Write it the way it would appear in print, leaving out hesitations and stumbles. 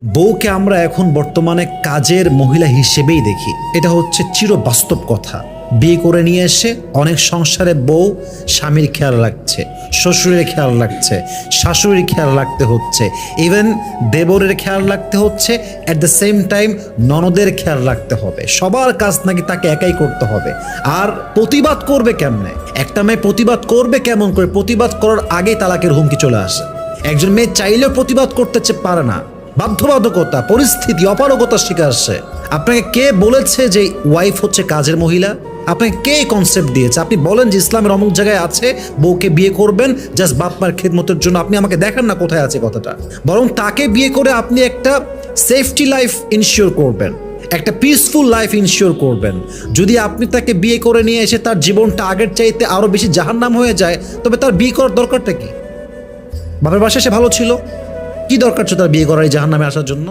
বউকে আমরা এখন বর্তমানে কাজের মহিলা হিসেবেই দেখি। এটা হচ্ছে চিরবাস্তব কথা। বিয়ে করে নিয়ে এসে অনেক সংসারে বউ স্বামীর খেয়াল রাখছে, শ্বশুরের খেয়াল রাখছে, শাশুড়ির খেয়াল রাখতে হচ্ছে, ইভেন দেবরের খেয়াল রাখতে হচ্ছে, অ্যাট দ্য সেম টাইম ননদের খেয়াল রাখতে হবে। সবার কাজ নাকি তাকে একাই করতে হবে। আর প্রতিবাদ করবে কেমনে? একটা মেয়ে প্রতিবাদ করবে কেমন করে? প্রতিবাদ করার আগেই তালাকের হুমকি চলে আসে। একজন মেয়ে চাইলেও প্রতিবাদ করতে পারে না, বাধ্যবাধকতা, পরিস্থিতি, অপারগতার শিকার সে। আপনাকে কে বলেছে যে ওয়াইফ হচ্ছে কাজের মহিলা? আপনাকে কে কনসেপ্ট দিয়েছে? আপনি বলেন যে ইসলামের অমুক জায়গায় আছে বউকে বিয়ে করবেন জাস্ট বাপ মার খেদমতের জন্য। আপনি আমাকে দেখান না কোথায় আছে কথাটা। বরং তাকে বিয়ে করে আপনি একটা সেফটি লাইফ ইনশিওর করবেন, একটা পিসফুল লাইফ ইনশিওর করবেন। যদি আপনি তাকে বিয়ে করে নিয়ে এসে তার জীবনটা আগের চাইতে আরও বেশি জাহান্নাম হয়ে যায়, তবে তার বিয়ে করার দরকারটা কি? বাপের বাসায় সে ভালো ছিল, কি দরকার ছিল তার বিয়ে করার এই জাহান্নামে আসার জন্য?